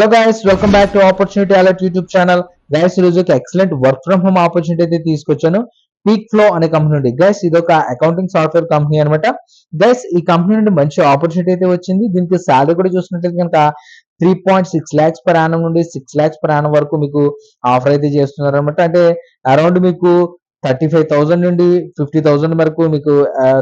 Hello guys, welcome back to opportunity alert YouTube channel. Guys, ఈ రోజు excellent work from home opportunity అయితే తీసుకొచ్చాను. Peak flow అనే company నుండి. గైస్, ఇది ఒక అకౌంటింగ్ సాఫ్ట్వేర్ కంపెనీ అనమాట. గైస్, ఈ కంపెనీ నుండి మంచి ఆపర్చునిటీ అయితే వచ్చింది. దీనికి శాలరీ కూడా చూసినట్లయితే కనుక 3.6 lakhs per annum నుండి 6 lakhs per annum వరకు మీకు ఆఫర్ అయితే చేస్తున్నారు అనమాట. అంటే అరౌండ్ మీకు 35,000 నుండి 50,000 వరకు మీకు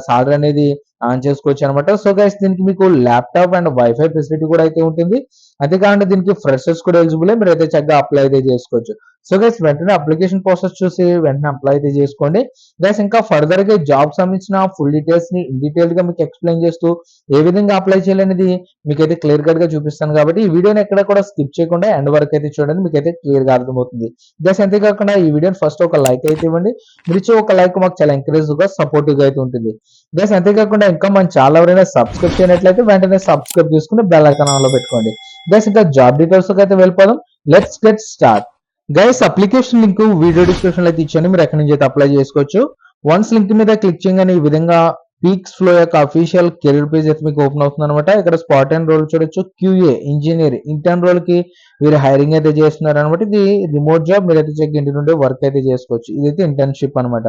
సాలరీ అనేది ఆన్ చేసుకోవచ్చు అనమాట. సో గైస్, దీనికి మీకు ల్యాప్టాప్ అండ్ వైఫై ఫెసిలిటీ కూడా అయితే ఉంటుంది. అంతేకాకుండా దీనికి ఫ్రెషర్స్ కూడా ఎలిజిబుల్. మీరు అయితే చక్కగా అప్లై అయితే చేసుకోవచ్చు. సో గైస్, వెంటనే అప్లికేషన్ ప్రాసెస్ చూసి వెంటనే అప్లై అయితే చేసుకోండి. గైస్, ఇంకా ఫర్దర్ గా జాబ్ సంబంధించిన ఫుల్ డీటెయిల్స్ ని ఇన్ డీటెయిల్ గా మీకు ఎక్స్ప్లెయిన్ చేస్తూ ఏ విధంగా అప్లై చేయాలనేది మీకైతే క్లియర్ కట్ గా చూపిస్తాను. కాబట్టి ఈ వీడియోని ఎక్కడ కూడా స్కిప్ చేయకుండా ఎండ్ వరకు అయితే చూడండి, మీకైతే క్లియర్ గా అర్థమవుతుంది. గైస్, అంతేకాకుండా ఈ వీడియోని ఫస్ట్ ఒక లైక్ అయితే ఇవ్వండి. మీరు ఇచ్చే ఒక లైక్ మాకు చాలా ఎంకరేజ్ గా సపోర్టివ్ గా అయితే ఉంటుంది. గైస్, అంతేకాకుండా ఇంకా మన ఛానల్ ఎవరైనా సబ్స్క్రైబ్ చేయనట్లయితే వెంటనే సబ్స్క్రైబ్ చేసుకుని బెల్ ఐకాన్ ఆన్ లో పెట్టుకోండి. గైస్, ఇంకా జాబ్ డీటెయిల్స్ అయితే వెళ్ళిపోదాం. Let's get start. Guys, application link video description లో అయితే ఇచ్చాను. మీరు ఎక్కడి నుంచి అయితే అప్లై చేసుకోవచ్చు. వన్స్ లింక్ మీద క్లిక్ చేయగానే ఈ విధంగా పీక్స్ ఫ్లో యొక్క అఫీషియల్ కెరీర్ పేజ్ అయితే మీకు ఓపెన్ అవుతుంది అనమాట. ఇక్కడ స్పాట్ అండ్ రోల్ చూడొచ్చు. క్యూఏ ఇంజనీర్ ఇంటర్న్ రోల్ కి వీరు హైరింగ్ అయితే చేస్తున్నారు అనమాట. ఇది రిమోట్ జాబ్. మీరు అయితే చెక్ ఇంటి నుండి వర్క్ అయితే చేసుకోవచ్చు. ఇదైతే ఇంటర్న్షిప్ అనమాట.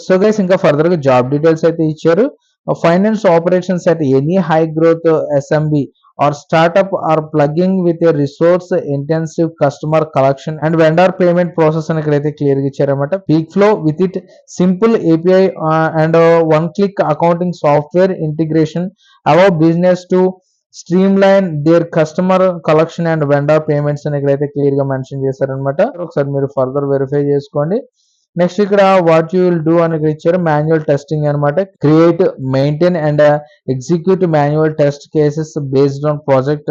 సో గైస్, ఇంకా ఫర్దర్ గా జాబ్ డీటెయిల్స్ అయితే ఇచ్చారు. Finance operations at any high growth SMB or startup are plugging with a resource intensive customer collection and vendor payment process అని ఇక్కడైతే క్లియర్ గా ఇచ్చారన్నమాట. Peak flow with it simple API and one click accounting software integration allow business to streamline their customer collection and vendor payments అని ఇక్కడైతే clear గా mention చేశారనమాట. ఒకసారి మీరు ఫర్దర్ వెరిఫై చేసుకోండి. నెక్స్ట్ ఇక్కడ వాట్ యూ విల్ డూ అని ఇక్కడ ఇచ్చారు. మాన్యువల్ టెస్టింగ్ అనమాట. Create, maintain and execute manual test cases based on project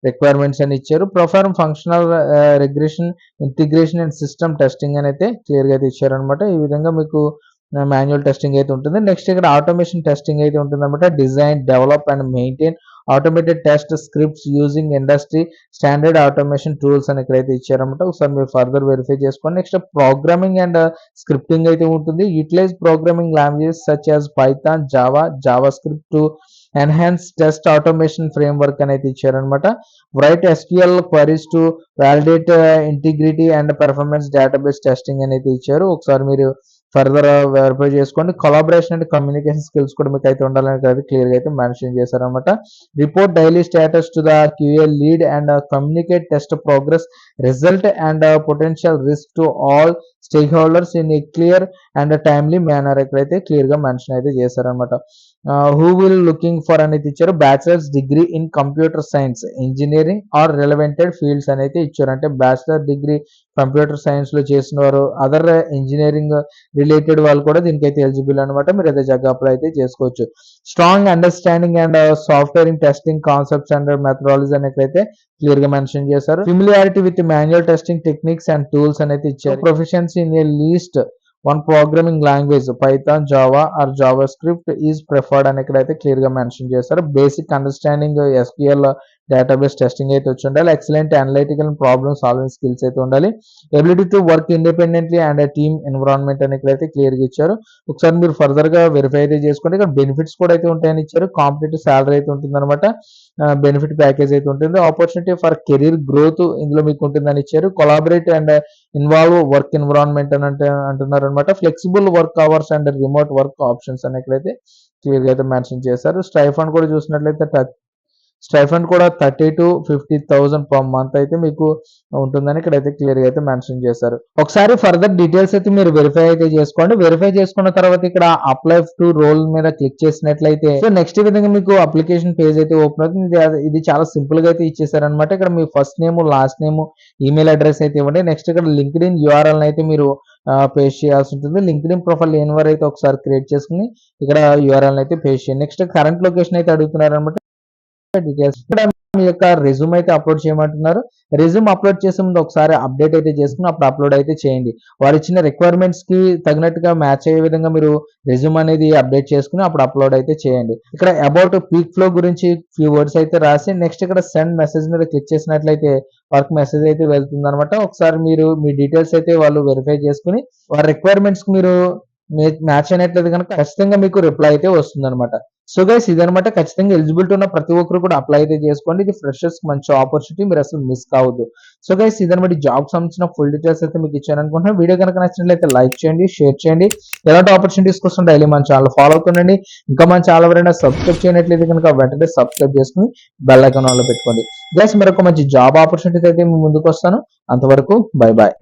requirements అని ఇచ్చారు. Perform functional regression, integration and system testing అని అయితే క్లియర్ గా అయితే ఇచ్చారనమాట. ఈ విధంగా మీకు మాన్యువల్ టెస్టింగ్ అయితే ఉంటుంది. నెక్స్ట్ ఇక్కడ ఆటోమేషన్ టెస్టింగ్ అయితే ఉంటుంది అనమాట. Design, develop and maintain automated test scripts using industry standard automation tools అని ఇక్కడైతే ఇచ్చారన్నమాట. ఒకసారి మీరు ఫర్దర్ వెరిఫై చేసుకోండి. నెక్స్ట్ ప్రోగ్రామింగ్ అండ్ స్క్రిప్టింగ్ అయితే ఉంటుంది. Utilize programming languages such as Python, JavaScript to enhance test automation framework అని అయితే ఇచ్చారనమాట. Write SQL queries to validate integrity and performance database testing అని అయితే ఇచ్చారు. ఒకసారి మీరు ఫర్దర్ వెరిఫై చేసుకోండి. కొలాబరేషన్ అండ్ కమ్యూనికేషన్ స్కిల్స్ కూడా మీకు అయితే ఉండాలని అయితే క్లియర్ గా అయితే మెన్షన్ చేశారనమాట. Report daily status to the QA lead and communicate test progress, result and potential risk to all stake holders in a clear and timely manner ఇక్కడైతే clear గా మెన్షన్ అయితే చేశారనమాట. హూ విల్ లుకింగ్ ఫర్ అనేది ఇచ్చారు. Bachelors degree in computer science, engineering or రిలవెంటెడ్ fields అని అయితే ఇచ్చారు. అంటే బ్యాచిలర్ డిగ్రీ కంప్యూటర్ సైన్స్ లో చేసిన వారు, అదర్ ఇంజనీరింగ్ రిలేటెడ్ వాళ్ళు కూడా దీనికైతే ఎలిజిబుల్ అనమాట. మీరు అయితే జగ్ అప్లై అయితే చేసుకోవచ్చు. Strong understanding and software in testing concepts and methodology అనేది క్లియర్ గా మెన్షన్ చేశారు. Familiarity with manual testing techniques and tools అనేది ఇచ్చారు. Proficiency in a least one programming language Python, Java or JavaScript is preferred అని ఇక్కడైతే clear గా mention చేశారు. Basic understanding SQL database testing అయితే వచ్చి ఉండాలి. Excellent analytical problem solving skills అయితే ఉండాలి. Ability to work independently and team environment అని ఇక్కడైతే క్లియర్ గా ఇచ్చారు. ఒకసారి మీరు ఫర్దర్ గా వెరిఫై అయితే చేసుకోండి. ఇక్కడ బెనిఫిట్స్ కూడా అయితే ఉంటాయని ఇచ్చారు. కాంపిటేటివ్ సాలరీ అయితే ఉంటుంది అనమాట. బెనిఫిట్ ప్యాకేజ్ అయితే ఉంటుంది. ఆపర్చునిటీ ఫర్ కెరీర్ గ్రోత్ ఇందులో మీకు ఉంటుందని ఇచ్చారు. Collaborate and involve work environment అని అంటున్నారు అనమాట. Flexible work hours and remote work options అని ఇక్కడైతే క్లియర్ గా అయితే మెన్షన్ చేశారు. స్టైఫండ్ కూడా చూసినట్లయితే స్టైఫండ్ కూడా 30,000 to 50,000 పర్ మంత్ అయితే మీకు ఉంటుందని ఇక్కడైతే క్లియర్ గా అయితే మెన్షన్ చేశారు. ఒకసారి ఫర్దర్ డీటెయిల్స్ అయితే మీరు వెరిఫై అయితే చేసుకోండి. వెరిఫై చేసుకున్న తర్వాత ఇక్కడ అప్లై టు రోల్ మీద క్లిక్ చేసినట్లయితే సో నెక్స్ట్ విధంగా మీకు అప్లికేషన్ పేజ్ అయితే ఓపెన్ అవుతుంది. ఇది చాలా సింపుల్ గా అయితే ఇచ్చేసారనమాట. ఇక్కడ మీ first name, last name, email address అయితే ఇవ్వండి. నెక్స్ట్ ఇక్కడ లింక్డ్ఇన్ URL అయితే మీరు పేస్ట్ చేయాల్సి ఉంటుంది. లింక్డ్ఇన్ ప్రొఫైల్ లేని వారు అయితే ఒకసారి క్రియేట్ చేసుకుని ఇక్కడ URL అయితే పేస్ట్ చేయండి. నెక్స్ట్ కరెంట్ లొకేషన్ అయితే అడుగుతున్నారు అనమాట. డీటెయిల్స్ ఇక్కడ మీ యొక్క రెజ్యూమ్ అయితే అప్లోడ్ చేయమంటున్నారు. రెజ్యూమ్ అప్లోడ్ చేసే ముందు ఒకసారి అప్డేట్ అయితే చేసుకుని అప్పుడు అప్లోడ్ అయితే చేయండి. వారు ఇచ్చిన రిక్వైర్మెంట్స్ కి తగినట్టుగా మ్యాచ్ అయ్యే విధంగా మీరు రెజ్యూమ్ అనేది అప్డేట్ చేసుకుని అప్పుడు అప్లోడ్ అయితే చేయండి. ఇక్కడ అబౌట్ పీక్ ఫ్లో గురించి ఫ్యూ వర్డ్స్ అయితే రాసి నెక్స్ట్ ఇక్కడ సెండ్ మెసేజ్ మీద క్లిక్ చేసినట్లయితే వర్క్ మెసేజ్ అయితే వెళ్తుంది అనమాట. ఒకసారి మీరు మీ డీటెయిల్స్ అయితే వాళ్ళు వెరిఫై చేసుకుని వారి రిక్వైర్మెంట్స్ కి మీరు మ్యాచ్ అయినట్లయితే కనుక ఖచ్చితంగా మీకు రిప్లై అయితే వస్తుంది అనమాట. సో గైస్ ఇదనమాట, ఖచ్చితంగా ఎలిజిబిలిటీ ఉన్న ప్రతి ఒక్కరు కూడా అప్లై అయితే చేసుకోండి. ఇది ఫ్రెషర్స్ మంచి ఆపర్చునిటీ, మీరు అసలు మిస్ కావద్దు. సో గైస్ ఇదనమాట, జాబ్ సంబంధించిన ఫుల్ డీటెయిల్స్ అయితే మీకు ఇచ్చాను అనుకుంటున్నాను. వీడియో కనుక నచ్చినట్లయితే లైక్ చేయండి, షేర్ చేయండి. ఎలాంటి ఆపర్చునిటీస్ కోసం డైలీ మన ఛానల్ ఫాలో అవుతుండండి. ఇంకా మన ఛానల్ ఎవరైనా సబ్స్క్రైబ్ చేయనట్లయితే కనుక వెంటనే సబ్స్క్రైబ్ చేసుకుని బెల్ ఐకాన్ ఆన్లో పెట్టుకోండి. గైస్ మరొక మంచి జాబ్ ఆపర్చునిటీ అయితే మీ ముందుకు వస్తాను. అంతవరకు బై బాయ్.